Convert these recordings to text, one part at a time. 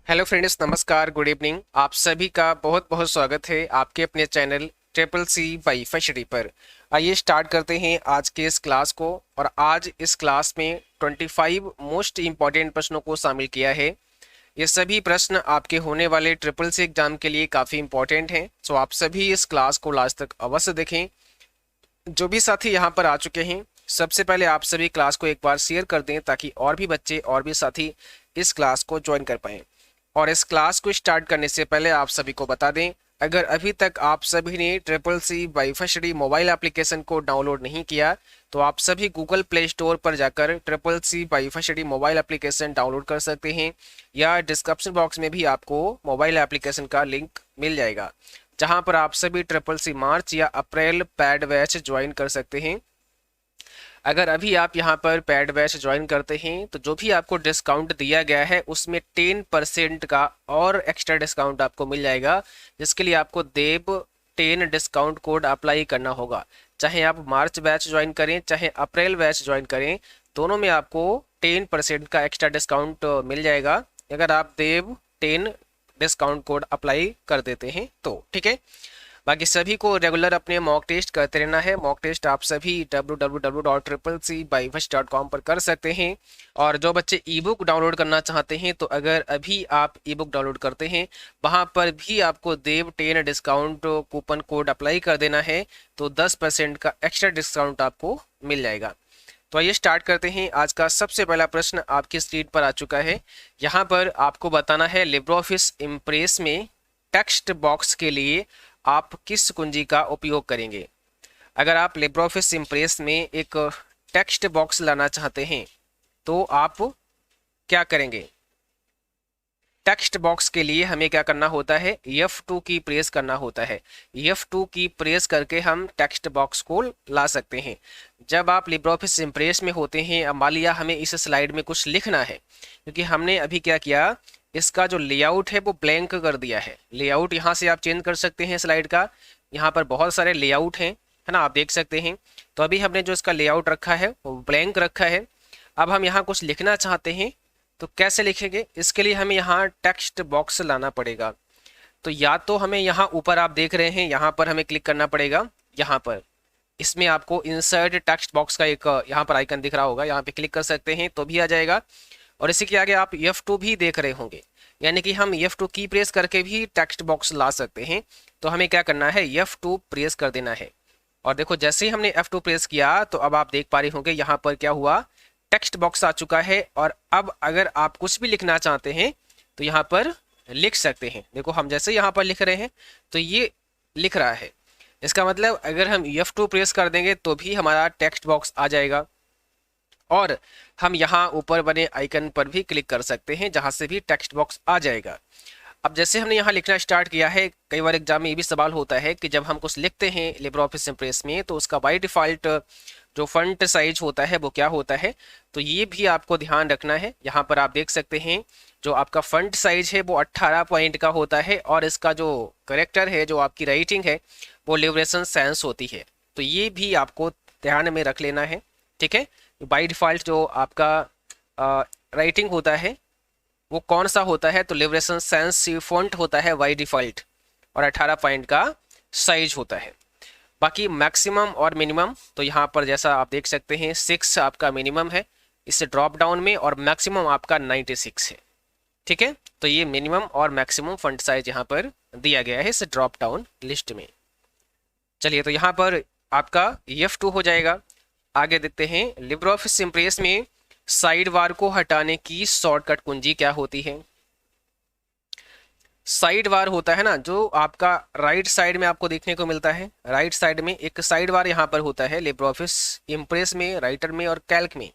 Hello friends, नमस्कार, good evening. आप सभी का बहुत बहुत स्वागत है आपके अपने channel triple C WiFi study पर। आइए स्टार्ट करते हैं आज के इस क्लास को। और आज इस क्लास में 25 मोस्ट इम्पॉर्टेंट प्रश्नों को शामिल किया है। ये सभी प्रश्न आपके होने वाले ट्रिपल सी एग्जाम के लिए काफ़ी इंपॉर्टेंट हैं। सो आप सभी इस क्लास को लास्ट तक अवश्य देखें। जो भी साथी यहाँ पर आ चुके हैं, सबसे पहले आप सभी क्लास को एक बार शेयर कर दें ताकि और भी बच्चे और भी साथी इस क्लास को ज्वाइन कर पाएँ। और इस क्लास को स्टार्ट करने से पहले आप सभी को बता दें, अगर अभी तक आप सभी ने triple C WiFi study mobile application को डाउनलोड नहीं किया तो आप सभी गूगल प्ले स्टोर पर जाकर triple C WiFi study mobile application download कर सकते हैं, या डिस्क्रिप्शन बॉक्स में भी आपको मोबाइल एप्लीकेशन का लिंक मिल जाएगा, जहां पर आप सभी ट्रिपल सी मार्च या अप्रैल पैड बैच ज्वाइन कर सकते हैं। अगर अभी आप यहाँ पर पैड बैच ज्वाइन करते हैं तो जो भी आपको डिस्काउंट दिया गया है उसमें 10% का और एक्स्ट्रा डिस्काउंट आपको मिल जाएगा, जिसके लिए आपको देव 10 डिस्काउंट कोड अप्लाई करना होगा। चाहे आप मार्च बैच ज्वाइन करें चाहे अप्रैल बैच ज्वाइन करें, दोनों में आपको 10% का एक्स्ट्रा डिस्काउंट मिल जाएगा अगर आप देव 10 डिस्काउंट कोड अप्लाई कर देते हैं तो। ठीक है, बाकी सभी को रेगुलर अपने मॉक टेस्ट करते रहना है। मॉक टेस्ट आप सभी www.triplec-bypass.com पर कर सकते हैं। और जो बच्चे ई बुक डाउनलोड करना चाहते हैं तो अगर अभी आप ई बुक डाउनलोड करते हैं, वहां पर भी आपको देव 10 डिस्काउंट कूपन कोड अप्लाई कर देना है, तो 10% का एक्स्ट्रा डिस्काउंट आपको मिल जाएगा। तो आइए स्टार्ट करते हैं। आज का सबसे पहला प्रश्न आपकी स्क्रीन पर आ चुका है। यहाँ पर आपको बताना है लिब्रे ऑफिस इम्प्रेस में टेक्स्ट बॉक्स के लिए आप किस कुंजी का उपयोग करेंगे। अगर आप लिब्रे ऑफिस इम्प्रेस में एक टेक्स्ट बॉक्स लाना चाहते हैं तो आप क्या करेंगे। टेक्स्ट बॉक्स के लिए हमें क्या करना होता है, F2 की प्रेस करना होता है। F2 की प्रेस करके हम टेक्स्ट बॉक्स को ला सकते हैं। जब आप लिब्रे ऑफिस इम्प्रेस में होते हैं, अब मान लिया हमें इस स्लाइड में कुछ लिखना है, क्योंकि हमने अभी क्या किया, इसका जो लेआउट है वो ब्लैंक कर दिया है। लेआउट यहाँ से आप चेंज कर सकते हैं स्लाइड का। यहाँ पर बहुत सारे लेआउट हैं, है ना, आप देख सकते हैं। तो अभी हमने जो इसका लेआउट रखा है वो ब्लैंक रखा है। अब हम यहाँ कुछ लिखना चाहते हैं तो कैसे लिखेंगे, इसके लिए हमें यहाँ टेक्स्ट बॉक्स लाना पड़ेगा। तो या तो हमें यहाँ ऊपर आप देख रहे हैं, यहाँ पर हमें क्लिक करना पड़ेगा। यहाँ पर इसमें आपको इंसर्ट टेक्स्ट बॉक्स का एक यहाँ पर आइकन दिख रहा होगा, यहाँ पे क्लिक कर सकते हैं तो भी आ जाएगा। और इसी के आगे आप F2 भी देख रहे होंगे, यानी कि हम F2 की प्रेस करके भी टेक्स्ट बॉक्स ला सकते हैं। तो हमें क्या करना है, F2 प्रेस कर देना है। और देखो जैसे ही हमने F2 प्रेस किया तो अब आप देख पा रहे होंगे यहाँ पर क्या हुआ, टेक्स्ट बॉक्स आ चुका है। और अब अगर आप कुछ भी लिखना चाहते हैं तो यहाँ पर लिख सकते हैं। देखो हम जैसे यहाँ पर लिख रहे हैं तो ये लिख रहा है। इसका मतलब अगर हम F2 प्रेस कर देंगे तो भी हमारा टेक्स्ट बॉक्स आ जाएगा। और हम यहाँ ऊपर बने आइकन पर भी क्लिक कर सकते हैं, जहाँ से भी टेक्स्ट बॉक्स आ जाएगा। अब जैसे हमने यहाँ लिखना स्टार्ट किया है, कई बार एग्जाम में ये भी सवाल होता है कि जब हम कुछ लिखते हैं लिब्रे ऑफिस इम्प्रेस में तो उसका बाय डिफ़ॉल्ट जो फंट साइज होता है वो क्या होता है, तो ये भी आपको ध्यान रखना है। यहाँ पर आप देख सकते हैं जो आपका फंट साइज है वो 18 पॉइंट का होता है, और इसका जो करेक्टर है, जो आपकी राइटिंग है, वो लिबरेशन सैंस होती है। तो ये भी आपको ध्यान में रख लेना है। ठीक है, बाय डिफ़ॉल्ट जो आपका राइटिंग होता है वो कौन सा होता है, तो लिबरेशन सैंस फॉन्ट होता है बाय डिफ़ॉल्ट, और 18 पॉइंट का साइज होता है। बाकी मैक्सिमम और मिनिमम तो यहाँ पर जैसा आप देख सकते हैं 6 आपका मिनिमम है इस ड्रॉप डाउन में, और मैक्सिमम आपका 96 है। ठीक है, तो ये मिनिमम और मैक्सिमम फंट साइज यहाँ पर दिया गया है इस ड्रॉप डाउन लिस्ट में। चलिए, तो यहाँ पर आपका F2 हो जाएगा। आगे देखते हैं लिब्रे ऑफिस इम्प्रेस में साइड बार को हटाने की शॉर्टकट कुंजी क्या होती है। साइड बार होता है ना, जो आपका राइट साइड में आपको देखने को मिलता है। राइट साइड में एक साइड बार यहाँ पर होता है लिब्रे ऑफिस इम्प्रेस में, राइटर में और कैल्क में।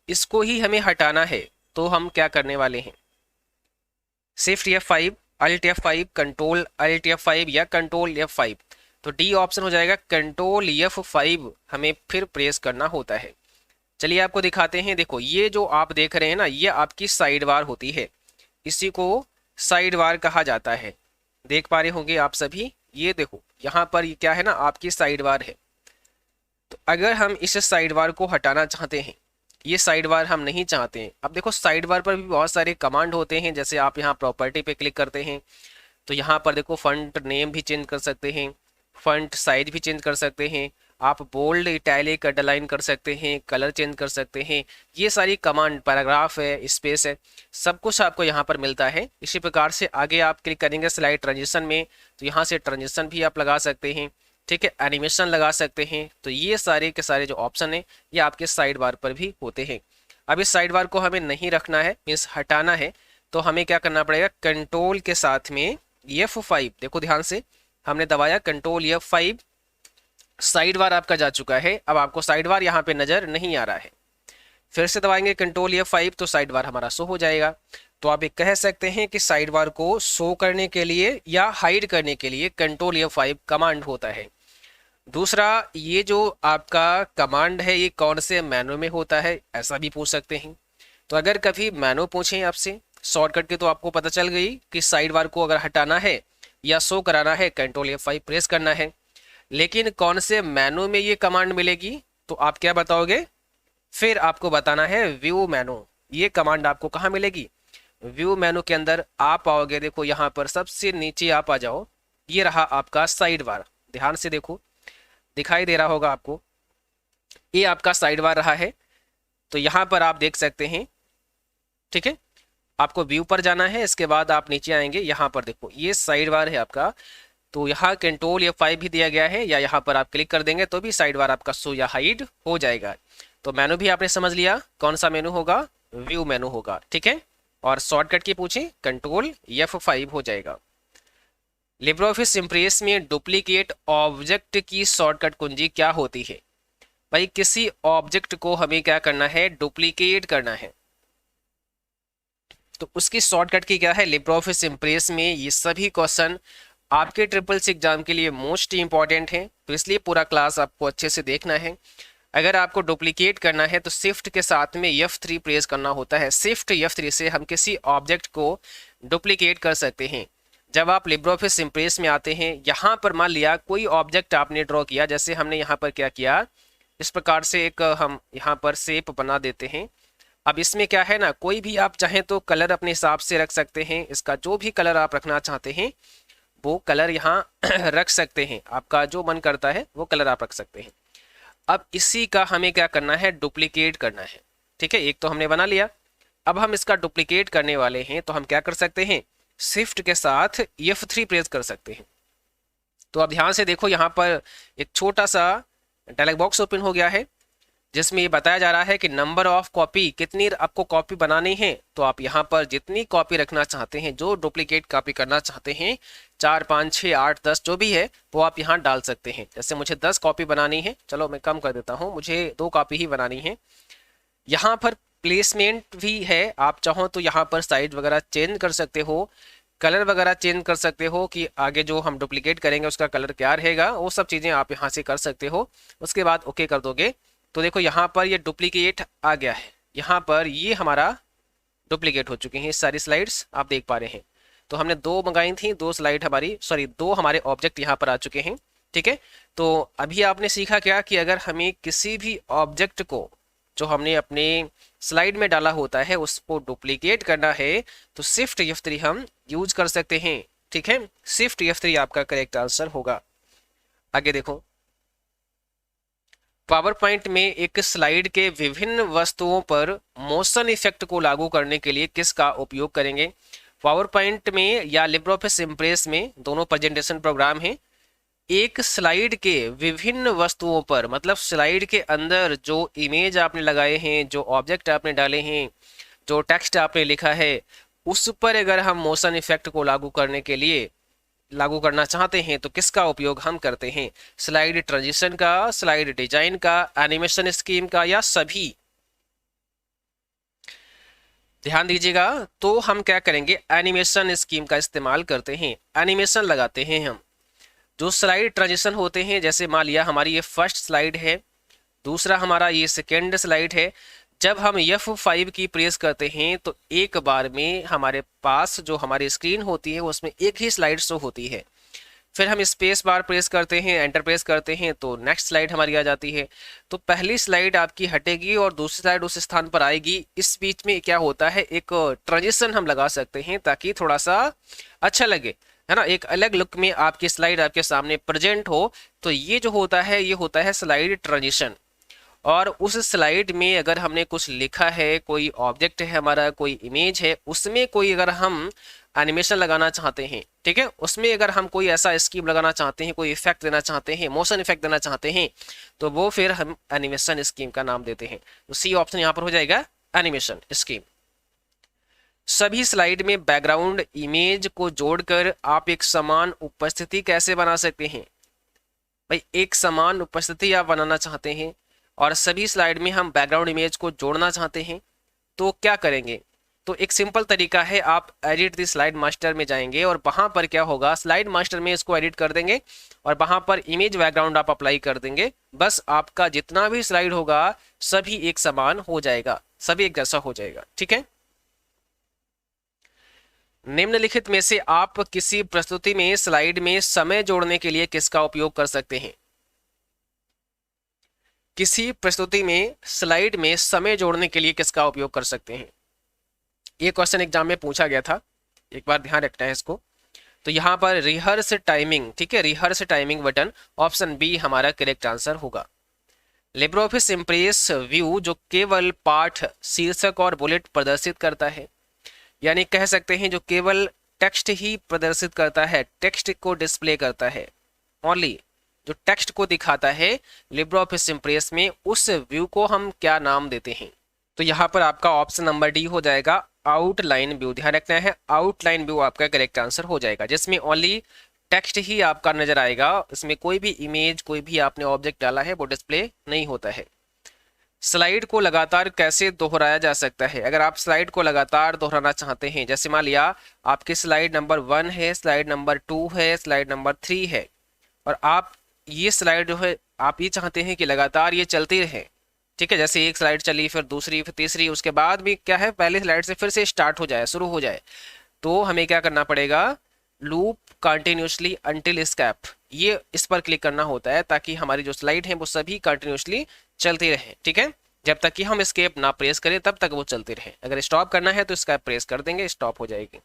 इसको ही हमें हटाना है, तो हम क्या करने वाले हैं, shift F5, alt F5, control alt F5 या कंट्रोल F5। तो डी ऑप्शन हो जाएगा, कंट्रोल F5 हमें फिर प्रेस करना होता है। चलिए आपको दिखाते हैं। देखो ये जो आप देख रहे हैं ना, ये आपकी साइड बार होती है, इसी को साइड बार कहा जाता है। देख पा रहे होंगे आप सभी, ये देखो यहाँ पर ये क्या है ना, आपकी साइड बार है। तो अगर हम इस साइड बार को हटाना चाहते हैं, ये साइड बार हम नहीं चाहते हैं। अब देखो साइड बार पर भी बहुत सारे कमांड होते हैं, जैसे आप यहाँ प्रॉपर्टी पे क्लिक करते हैं तो यहाँ पर देखो फॉन्ट नेम भी चेंज कर सकते हैं, फॉन्ट साइज भी चेंज कर सकते हैं, आप बोल्ड इटैलिक अंडरलाइन कर सकते हैं, कलर चेंज कर सकते हैं। ये सारी कमांड, पैराग्राफ है, स्पेस है, सब कुछ आपको यहाँ पर मिलता है। इसी प्रकार से आगे आप क्लिक करेंगे स्लाइड ट्रांजिशन में तो यहाँ से ट्रांजिशन भी आप लगा सकते हैं, ठीक है, एनिमेशन लगा सकते हैं। तो ये सारे के सारे जो ऑप्शन है ये आपके साइड बार पर भी होते हैं। अब इस साइड बार को हमें नहीं रखना है, मीन्स हटाना है, तो हमें क्या करना पड़ेगा, कंट्रोल के साथ में F5, देखो ध्यान से हमने दबाया कंट्रोल F5, साइड बार आपका जा चुका है। अब आपको साइड बार यहाँ पे नजर नहीं आ रहा है, फिर से दबाएंगे कंट्रोल F5 तो साइड बार हमारा शो हो जाएगा। तो आप ये कह सकते हैं कि साइड बार को शो करने के लिए या हाइड करने के लिए कंट्रोल F5 कमांड होता है। दूसरा, ये जो आपका कमांड है ये कौन से मेनू में होता है, ऐसा भी पूछ सकते हैं। तो अगर कभी मेनू पूछें आपसे शॉर्टकट के तो आपको पता चल गई कि साइड बार को अगर हटाना है या शो कराना है कंट्रोल F5 प्रेस करना है। लेकिन कौन से मेनू में ये कमांड मिलेगी तो आप क्या बताओगे, फिर आपको बताना है व्यू मेनू। ये कमांड आपको कहाँ मिलेगी, व्यू मेनू के अंदर आप आओगे। देखो यहाँ पर सबसे नीचे आप आ जाओ, ये रहा आपका साइड बार, ध्यान से देखो दिखाई दे रहा होगा आपको, ये आपका साइड बार रहा है। तो यहाँ पर आप देख सकते हैं, ठीक है, आपको व्यू पर जाना है, इसके बाद आप नीचे आएंगे, यहाँ पर देखो ये साइड बार है आपका। तो यहाँ कंट्रोल F5 भी दिया गया है, या यहाँ पर आप क्लिक कर देंगे तो भी साइड बार आपका शो या हाइड हो जाएगा। तो मेनू भी आपने समझ लिया, कौन सा मेनू होगा, व्यू मेनू होगा, ठीक है। और शॉर्टकट की पूछे कंट्रोल F5 हो जाएगा। लिब्रियोफिस इम्प्रेस में डुप्लीकेट ऑब्जेक्ट की शॉर्टकट कुंजी क्या होती है। भाई किसी ऑब्जेक्ट को हमें क्या करना है, डुप्लीकेट करना है, तो उसकी शॉर्टकट की क्या है। लिब्रियोफिस इम्प्रेस में ये सभी क्वेश्चन आपके SSS एग्जाम के लिए मोस्ट इंपॉर्टेंट है, तो इसलिए पूरा क्लास आपको अच्छे से देखना है। अगर आपको डुप्लीकेट करना है तो शिफ्ट के साथ में F3 प्रेस करना होता है। शिफ्ट F3 से हम किसी ऑब्जेक्ट को डुप्लीकेट कर सकते हैं। जब आप लिब्रियोफिस इम्प्रेस में आते हैं, यहाँ पर मान लिया कोई ऑब्जेक्ट आपने ड्रॉ किया, जैसे हमने यहाँ पर क्या किया, इस प्रकार से एक हम यहाँ पर शेप बना देते हैं। अब इसमें क्या है ना, कोई भी आप चाहें तो कलर अपने हिसाब से रख सकते हैं, इसका जो भी कलर आप रखना चाहते हैं वो कलर यहाँ रख सकते हैं, आपका जो मन करता है वो कलर आप रख सकते हैं। अब इसी का हमें क्या करना है, डुप्लीकेट करना है, ठीक है। एक तो हमने बना लिया, अब हम इसका डुप्लीकेट करने वाले हैं, तो हम क्या कर सकते हैं, शिफ्ट के साथ F3 प्रेस कर सकते हैं। तो अब ध्यान से देखो, यहाँ पर एक छोटा सा डायलॉग बॉक्स ओपन हो गया है, जिसमें ये बताया जा रहा है कि नंबर ऑफ कॉपी, कितनी आपको कॉपी बनानी है। तो आप यहाँ पर जितनी कॉपी रखना चाहते हैं, जो डुप्लीकेट कॉपी करना चाहते हैं, 4, 5, 6, 8, 10 जो भी है वो आप यहाँ डाल सकते हैं। जैसे मुझे 10 कॉपी बनानी है, चलो मैं कम कर देता हूँ, मुझे 2 कॉपी ही बनानी है। यहाँ पर प्लेसमेंट भी है, आप चाहो तो यहाँ पर साइज वगैरह चेंज कर सकते हो, कलर वगैरह चेंज कर सकते हो कि आगे जो हम डुप्लीकेट करेंगे उसका कलर क्या रहेगा, वो सब चीज़ें आप यहाँ से कर सकते हो। उसके बाद ओके कर दोगे तो देखो यहाँ पर ये डुप्लीकेट आ गया है, यहाँ पर ये हमारा डुप्लीकेट हो चुकी हैं सारी स्लाइड्स, आप देख पा रहे हैं। तो हमने 2 मंगाई थी, 2 स्लाइड हमारी, सॉरी 2 हमारे ऑब्जेक्ट यहाँ पर आ चुके हैं, ठीक है। तो अभी आपने सीखा क्या कि अगर हमें किसी भी ऑब्जेक्ट को जो हमने अपने स्लाइड में डाला होता है उसको डुप्लीकेट करना है तो शिफ्ट F3 हम यूज कर सकते हैं, ठीक है। शिफ्ट F3 आपका करेक्ट आंसर होगा। आगे देखो, पावर पॉइंट में एक स्लाइड के विभिन्न वस्तुओं पर मोशन इफेक्ट को लागू करने के लिए किसका उपयोग करेंगे। पावर पॉइंट में या लिब्रियोफिस इम्प्रेस में, दोनों प्रेजेंटेशन प्रोग्राम हैं, एक स्लाइड के विभिन्न वस्तुओं पर, मतलब स्लाइड के अंदर जो इमेज आपने लगाए हैं, जो ऑब्जेक्ट आपने डाले हैं, जो टेक्स्ट आपने लिखा है, उस पर अगर हम मोशन इफेक्ट को लागू करना चाहते हैं तो किसका उपयोग हम करते हैं। स्लाइड ट्रांजिशन का, स्लाइड डिजाइन का, एनिमेशन स्कीम का, या सभी। ध्यान दीजिएगा, तो हम क्या करेंगे, एनिमेशन स्कीम का इस्तेमाल करते हैं, एनिमेशन लगाते हैं हम। जो स्लाइड ट्रांजिशन होते हैं, जैसे मान लिया हमारी ये फर्स्ट स्लाइड है, दूसरा हमारा ये सेकेंड स्लाइड है, जब हम F5 की प्रेस करते हैं तो एक बार में हमारे पास जो हमारी स्क्रीन होती है उसमें एक ही स्लाइड शो होती है। फिर हम स्पेस बार प्रेस करते हैं, एंटर प्रेस करते हैं, तो नेक्स्ट स्लाइड हमारी आ जाती है। तो पहली स्लाइड आपकी हटेगी और दूसरी स्लाइड उस स्थान पर आएगी। इस बीच में क्या होता है, एक ट्रांजिशन हम लगा सकते हैं ताकि थोड़ा सा अच्छा लगे, है ना, एक अलग लुक में आपकी स्लाइड आपके सामने प्रेजेंट हो। तो ये जो होता है ये होता है स्लाइड ट्रांजिशन। और उस स्लाइड में अगर हमने कुछ लिखा है, कोई ऑब्जेक्ट है हमारा, कोई इमेज है, उसमें कोई अगर हम एनिमेशन लगाना चाहते हैं, ठीक है, उसमें अगर हम कोई ऐसा स्कीम लगाना चाहते हैं, कोई इफेक्ट देना चाहते हैं, मोशन इफेक्ट देना चाहते हैं, तो वो फिर हम एनिमेशन स्कीम का नाम देते हैं। तो सी ऑप्शन यहाँ पर हो जाएगा एनिमेशन स्कीम। सभी स्लाइड में बैकग्राउंड इमेज को जोड़कर आप एक समान उपस्थिति कैसे बना सकते हैं? भाई एक समान उपस्थिति आप बनाना चाहते हैं और सभी स्लाइड में हम बैकग्राउंड इमेज को जोड़ना चाहते हैं, तो क्या करेंगे? तो एक सिंपल तरीका है, आप एडिट द स्लाइड मास्टर में जाएंगे और वहां पर क्या होगा, स्लाइड मास्टर में इसको एडिट कर देंगे और वहां पर इमेज बैकग्राउंड आप अप्लाई कर देंगे। बस आपका जितना भी स्लाइड होगा सभी एक समान हो जाएगा, सभी एक जैसा हो जाएगा, ठीक है। निम्नलिखित में से आप किसी प्रस्तुति में स्लाइड में समय जोड़ने के लिए किसका उपयोग कर सकते हैं? किसी प्रस्तुति में स्लाइड में समय जोड़ने के लिए किसका उपयोग कर सकते हैं? ये क्वेश्चन एग्जाम में पूछा गया था, एक बार ध्यान रखना है इसको। तो यहाँ पर रिहर्स टाइमिंग, ठीक है, rehearse timing button, option B हमारा करेक्ट आंसर होगा। लिब्रियोफिस इम्प्रेस व्यू जो केवल पाठ, शीर्षक और बुलेट प्रदर्शित करता है, यानी कह सकते हैं जो केवल टेक्स्ट ही प्रदर्शित करता है, टेक्स्ट को डिस्प्ले करता है, ओनली जो टेक्स्ट को दिखाता है लिब्रियोफिस इम्प्रेस में, उस व्यू को हम क्या नाम देते हैं? तो यहाँ पर आपका ऑप्शन नंबर डी हो जाएगा, आउटलाइन व्यू। ध्यान रखना है, आउटलाइन व्यू आपका करेक्ट आंसर हो जाएगा, जिसमें ओनली टेक्स्ट ही आपका नजर आएगा, इसमें कोई भी इमेज, कोई भी आपने ऑब्जेक्ट डाला है वो डिस्प्ले नहीं होता है। स्लाइड को लगातार कैसे दोहराया जा सकता है? अगर आप स्लाइड को लगातार दोहराना चाहते हैं, जैसे मान लिया आपकी स्लाइड नंबर 1 है, स्लाइड नंबर 2 है, स्लाइड नंबर 3 है, और आप ये स्लाइड जो है आप ये चाहते हैं कि लगातार ये चलती रहे, ठीक है, जैसे एक स्लाइड चली, फिर दूसरी, फिर तीसरी, उसके बाद भी क्या है, पहली स्लाइड से फिर से स्टार्ट हो जाए, शुरू हो जाए, तो हमें क्या करना पड़ेगा, लूप कंटिन्यूसली अंटिल स्कैप, ये इस पर क्लिक करना होता है ताकि हमारी जो स्लाइड है वो सभी कंटिन्यूसली चलती रहे, ठीक है। जब तक कि हम स्केप ना प्रेस करें तब तक वो चलती रहे। अगर स्टॉप करना है तो स्कैप प्रेस कर देंगे, स्टॉप हो जाएगी।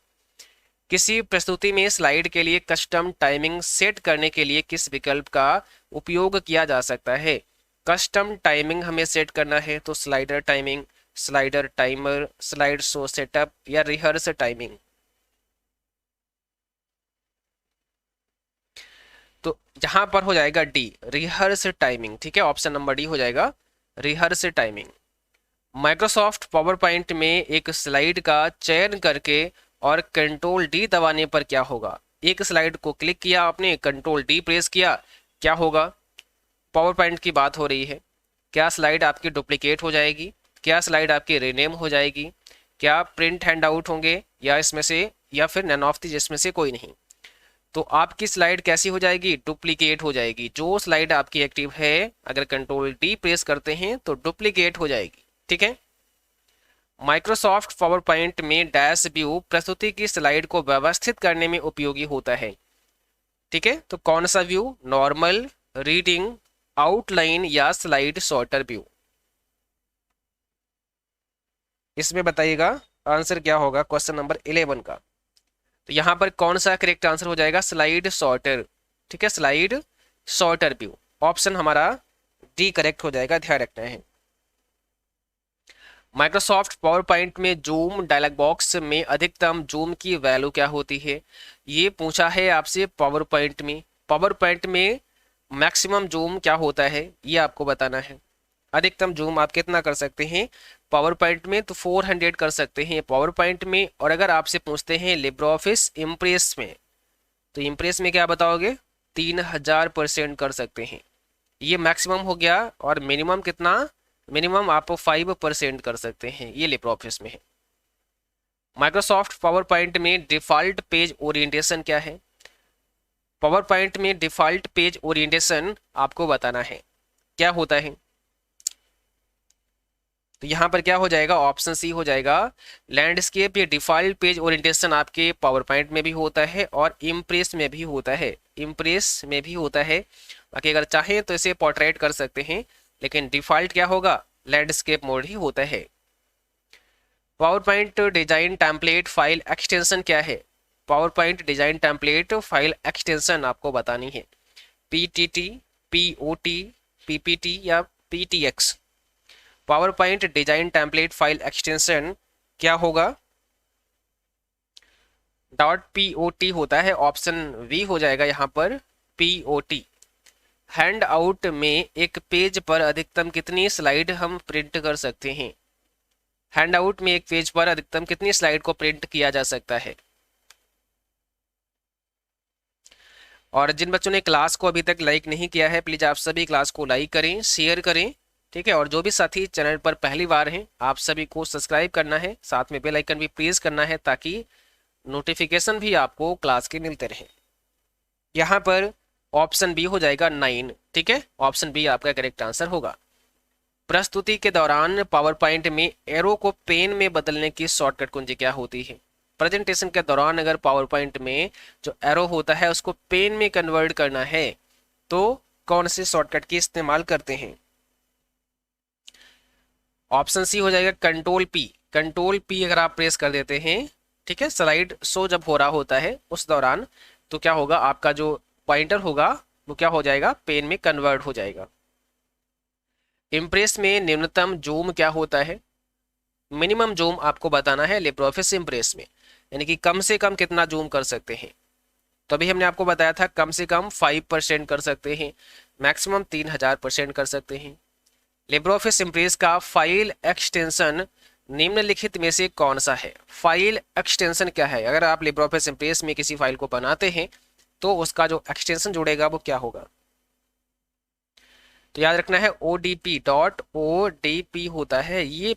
किसी प्रस्तुति में स्लाइड के लिए कस्टम टाइमिंग सेट करने के लिए किस विकल्प का उपयोग किया जा सकता है? कस्टम टाइमिंग हमें सेट करना है तो slider timing, slider timer, slide show setup या रिहर्स टाइमिंग। तो जहां पर हो जाएगा डी, रिहर्स टाइमिंग, ठीक है, ऑप्शन नंबर डी हो जाएगा, rehearse timing. Microsoft power point में एक स्लाइड का चयन करके और कंट्रोल डी दबाने पर क्या होगा? एक स्लाइड को क्लिक किया आपने, कंट्रोल डी प्रेस किया, क्या होगा? पावर पॉइंट की बात हो रही है, क्या स्लाइड आपकी डुप्लीकेट हो जाएगी? क्या स्लाइड आपकी रीनेम हो जाएगी? क्या प्रिंट हैंड आउट होंगे, या इसमें से, या फिर नन ऑफ दी जिसमें से कोई नहीं? तो आपकी स्लाइड कैसी हो जाएगी? डुप्लीकेट हो जाएगी। जो स्लाइड आपकी एक्टिव है अगर कंट्रोल डी प्रेस करते हैं तो डुप्लीकेट हो जाएगी, ठीक है। माइक्रोसॉफ्ट पावर पॉइंट में डैश व्यू प्रस्तुति की स्लाइड को व्यवस्थित करने में उपयोगी होता है, ठीक है। तो कौन सा व्यू? नॉर्मल, रीडिंग, आउटलाइन या स्लाइड सॉर्टर व्यू? इसमें बताइएगा आंसर क्या होगा क्वेश्चन नंबर 11 का। तो यहां पर कौन सा करेक्ट आंसर हो जाएगा? स्लाइड सॉर्टर, ठीक है, स्लाइड सॉर्टर व्यू, ऑप्शन हमारा डी करेक्ट हो जाएगा, ध्यान रखना है। माइक्रोसॉफ्ट पावर पॉइंट में जूम डायलॉग बॉक्स में अधिकतम जूम की वैल्यू क्या होती है? ये पूछा है आपसे पावर पॉइंट में। पावर पॉइंट में मैक्सिमम जूम क्या होता है ये आपको बताना है। अधिकतम जूम आप कितना कर सकते हैं पावर पॉइंट में? तो 400 कर सकते हैं पावर पॉइंट में। और अगर आपसे पूछते हैं लिब्रियोफिस इम्प्रेस में, तो इम्प्रेस में क्या बताओगे? 3000% कर सकते हैं, ये मैक्सिमम हो गया। और मिनिमम कितना? मिनिमम आप 5% कर सकते हैं, ये लिब्रियोफिस में है। माइक्रोसॉफ्ट पावर पॉइंट में डिफॉल्ट पेज ओरिएंटेशन क्या है? पावर पॉइंट में डिफॉल्ट पेज ओरिएंटेशन आपको बताना है क्या होता है। तो यहाँ पर क्या हो जाएगा, ऑप्शन सी हो जाएगा। लैंडस्केप ये डिफॉल्ट पेज ओरिएंटेशन आपके पावर पॉइंट में भी होता है और इम्प्रेस में भी होता है, इम्प्रेस में भी होता है। बाकी अगर चाहें तो इसे पोर्ट्रेट कर सकते हैं, लेकिन डिफॉल्ट क्या होगा, लैंडस्केप मोड ही होता है। Power point design template file extension क्या है, power point design template file extension आपको बतानी है। पीटीटी, पीओटी, पीपीटी या PTX. Power point design template file extension क्या होगा, .pot होता है, ऑप्शन वी हो जाएगा यहाँ पर POT। हैंड आउट में एक पेज पर अधिकतम कितनी स्लाइड हम प्रिंट कर सकते हैं, हैंड आउट में एक पेज पर अधिकतम कितनी स्लाइड को प्रिंट किया जा सकता है। और जिन बच्चों ने क्लास को अभी तक लाइक नहीं किया है, प्लीज आप सभी क्लास को लाइक करें, शेयर करें, ठीक है। और जो भी साथी चैनल पर पहली बार हैं, आप सभी को सब्सक्राइब करना है, साथ में बेल आइकन भी प्रेस करना है ताकि नोटिफिकेशन भी आपको क्लास के मिलते रहे। यहाँ पर ऑप्शन बी हो जाएगा 9, ठीक है, ऑप्शन बी आपका करेक्ट आंसर होगा। प्रस्तुति के दौरान पावर पॉइंट में एरो को पेन में बदलने की शॉर्टकट कुंजी क्या होती है। प्रेजेंटेशन के दौरान अगर पावर पॉइंट में जो एरो होता है उसको पेन में कन्वर्ट करना है तो कौन से शॉर्टकट की इस्तेमाल करते हैं। ऑप्शन सी हो जाएगा कंट्रोल पी। कंट्रोल पी अगर आप प्रेस कर देते हैं, ठीक है, स्लाइड शो जब हो रहा होता है उस दौरान, तो क्या होगा, आपका जो पॉइंटर होगा वो क्या हो जाएगा, पेन में कन्वर्ट हो जाएगा। इम्प्रेस में न्यूनतम जूम क्या होता है, मिनिमम जूम आपको बताना है लिब्रियोफिस इम्प्रेस में, यानी कि कम से कम कितना जूम कर सकते हैं। तो अभी हमने आपको बताया था कम से कम 5% कर सकते हैं, मैक्सिमम 3000% कर सकते हैं। लिब्रियोफिस इम्प्रेस का फाइल एक्सटेंशन निम्नलिखित में से कौन सा है। फाइल एक्सटेंशन क्या है, अगर आप लिब्रियोफिस इम्प्रेस में किसी फाइल को बनाते हैं तो उसका जो एक्सटेंशन जुड़ेगा वो क्या होगा। तो याद रखना है ODP होता है, ये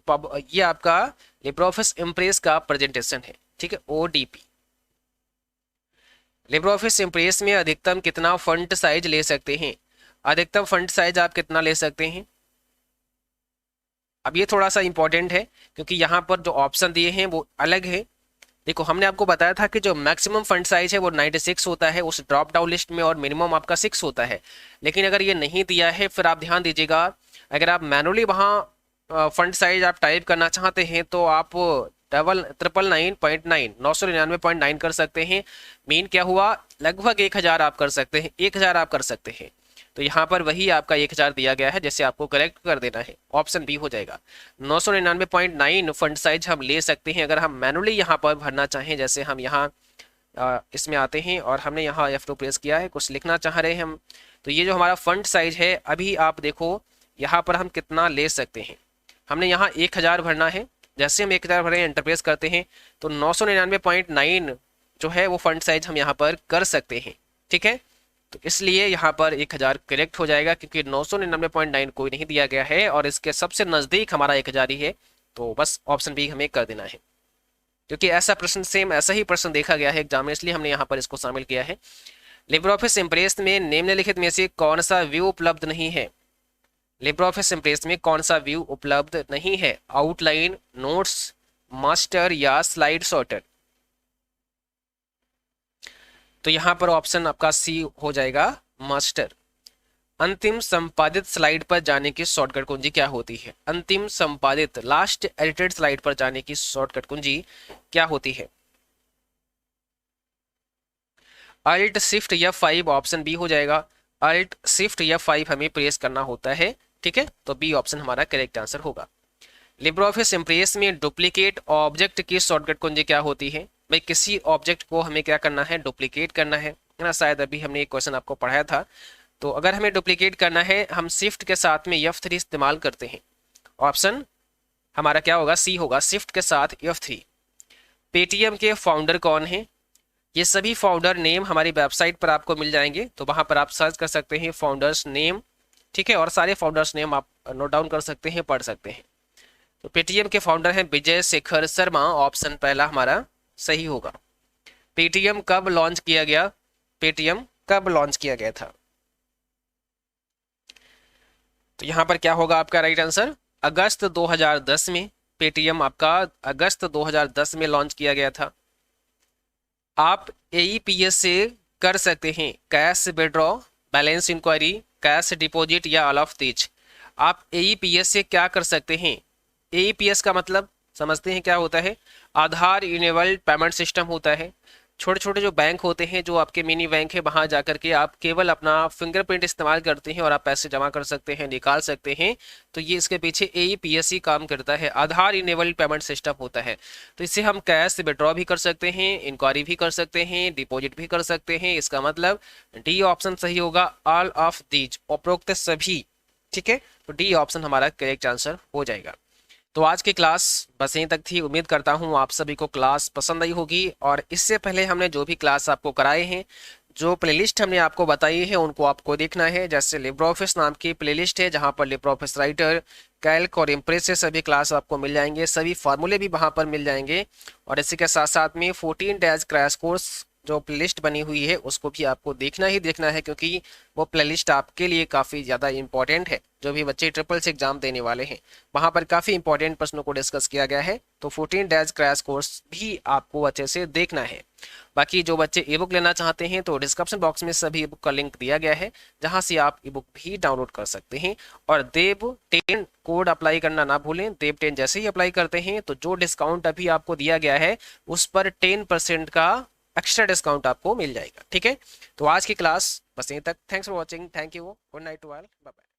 आपका लिब्रियोफिस इम्प्रेस का प्रेजेंटेशन है, ठीक है, ODP। लिब्रियोफिस इम्प्रेस में अधिकतम कितना फॉन्ट साइज ले सकते हैं, अधिकतम फॉन्ट साइज आप कितना ले सकते हैं। अब ये थोड़ा सा इंपॉर्टेंट है क्योंकि यहाँ पर जो ऑप्शन दिए हैं वो अलग है। देखो हमने आपको बताया था कि जो मैक्सिमम फंड साइज है वो 96 होता है उस ड्रॉप डाउन लिस्ट में, और मिनिमम आपका 6 होता है। लेकिन अगर ये नहीं दिया है, फिर आप ध्यान दीजिएगा, अगर आप मैनुअली वहाँ फंड साइज आप टाइप करना चाहते हैं तो आप 999.9 कर सकते हैं। मीन क्या हुआ, लगभग 1000 आप कर सकते हैं, 1000 आप कर सकते हैं। तो यहाँ पर वही आपका 1000 दिया गया है, जैसे आपको करेक्ट कर देना है, ऑप्शन बी हो जाएगा। 999.9 फंड साइज हम ले सकते हैं अगर हम मैनुअली यहाँ पर भरना चाहें। जैसे हम यहाँ इसमें आते हैं और हमने यहाँ F2 प्रेस किया है, कुछ लिखना चाह रहे हैं हम, तो ये जो हमारा फंड साइज है अभी आप देखो यहाँ पर हम कितना ले सकते हैं। हमने यहाँ 1000 भरना है, जैसे हम 1000 भरे एंटर प्रेस करते हैं तो 999.9 जो है वो फंड साइज हम यहाँ पर कर सकते हैं, ठीक है। तो इसलिए यहाँ पर 1000 करेक्ट हो जाएगा क्योंकि 999.9 कोई नहीं दिया गया है और इसके सबसे नज़दीक हमारा 1000 ही है, तो बस ऑप्शन बी हमें कर देना है। क्योंकि ऐसा प्रश्न सेम ऐसा ही प्रश्न देखा गया है एग्जाम में, इसलिए हमने यहाँ पर इसको शामिल किया है। लिब्रियोफिस इम्प्रेस में निम्नलिखित में से कौन सा व्यू उपलब्ध नहीं है। लिब्रियोफिस इम्प्रेस में कौन सा व्यू उपलब्ध नहीं है, आउटलाइन, नोट्स, मास्टर या स्लाइड सॉर्टर। तो यहाँ पर ऑप्शन आपका सी हो जाएगा, मास्टर। अंतिम संपादित स्लाइड पर जाने की शॉर्टकट कुंजी क्या होती है। अंतिम संपादित, लास्ट एडिटेड स्लाइड पर जाने की शॉर्टकट कुंजी क्या होती है। Alt shift F5, option B हो जाएगा। अल्ट शिफ्ट F5 हमें प्रेस करना होता है, ठीक है, तो बी ऑप्शन हमारा करेक्ट आंसर होगा। लिब्रियोफिस इम्प्रेस में डुप्लीकेट ऑब्जेक्ट की शॉर्टकट कुंजी क्या होती है। भाई किसी ऑब्जेक्ट को हमें क्या करना है, डुप्लीकेट करना है ना, शायद अभी हमने एक क्वेश्चन आपको पढ़ाया था। तो अगर हमें डुप्लीकेट करना है हम शिफ्ट के साथ में F3 इस्तेमाल करते हैं, ऑप्शन हमारा क्या होगा, सी होगा, शिफ्ट के साथ F3। पेटीएम के फाउंडर कौन है, ये सभी फाउंडर नेम हमारी वेबसाइट पर आपको मिल जाएंगे, तो वहां पर आप सर्च कर सकते हैं फाउंडर्स नेम, ठीक है, और सारे फाउंडर्स नेम आप नोट डाउन कर सकते हैं, पढ़ सकते हैं। तो पेटीएम के फाउंडर हैं विजय शेखर शर्मा, ऑप्शन पहला हमारा सही होगा। पेटीएम कब लॉन्च किया गया, पेटीएम कब लॉन्च किया गया था। तो यहां पर क्या होगा आपका राइट आंसर, अगस्त 2010 में, पेटीएम आपका अगस्त 2010 में लॉन्च किया गया था। आप एईपीएस से कर सकते हैं cash withdraw, balance inquiry, cash deposit या ऑल ऑफ दीज। आप एईपीएस से क्या कर सकते हैं? एईपीएस का मतलब समझते हैं क्या होता है? आधार इनेबल्ड पेमेंट सिस्टम होता है। छोटे छोटे जो बैंक होते हैं, जो आपके मिनी बैंक है, वहां जाकर के आप केवल अपना फिंगरप्रिंट इस्तेमाल करते हैं और आप पैसे जमा कर सकते हैं, निकाल सकते हैं। तो ये इसके पीछे एईपीएस ही काम करता है, आधार इनेबल्ड पेमेंट सिस्टम होता है। तो इससे हम कैश विड्रॉ भी कर सकते हैं, इंक्वायरी भी कर सकते हैं, डिपॉजिट भी कर सकते हैं। इसका मतलब डी ऑप्शन सही होगा, ऑल ऑफ दीज, उपरोक्त सभी। ठीक है, तो डी ऑप्शन हमारा करेक्ट आंसर हो जाएगा। तो आज की क्लास बस यहीं तक थी। उम्मीद करता हूँ आप सभी को क्लास पसंद आई होगी। और इससे पहले हमने जो भी क्लास आपको कराए हैं, जो प्लेलिस्ट हमने आपको बताई है, उनको आपको देखना है। जैसे लिब्रे ऑफिस नाम की प्लेलिस्ट है, जहाँ पर लिब्रे ऑफिस राइटर, कैल्क और इम्प्रेस से सभी क्लास आपको मिल जाएंगे, सभी फार्मूले भी वहाँ पर मिल जाएंगे। और इसी के साथ साथ में 14 डेज क्रैश कोर्स जो प्लेलिस्ट बनी हुई है, उसको भी आपको देखना ही देखना है, क्योंकि वो प्लेलिस्ट आपके लिए काफ़ी ज़्यादा इंपॉर्टेंट है। जो भी बच्चे ट्रिपल सी एग्जाम देने वाले हैं, वहाँ पर काफ़ी इंपॉर्टेंट प्रश्नों को डिस्कस किया गया है। तो 14 डेज क्रैश कोर्स भी आपको अच्छे से देखना है। बाकी जो बच्चे ई बुक लेना चाहते हैं, तो डिस्क्रिप्शन बॉक्स में सभी ई बुक का लिंक दिया गया है, जहाँ से आप ई बुक भी डाउनलोड कर सकते हैं। और देव 10 कोड अप्लाई करना ना भूलें। देव 10 जैसे ही अप्लाई करते हैं, तो जो डिस्काउंट अभी आपको दिया गया है, उस पर 10% का एक्स्ट्रा डिस्काउंट आपको मिल जाएगा। ठीक है, तो आज की क्लास बस यहीं तक। Thanks for watching, thank you, good night to all, bye bye.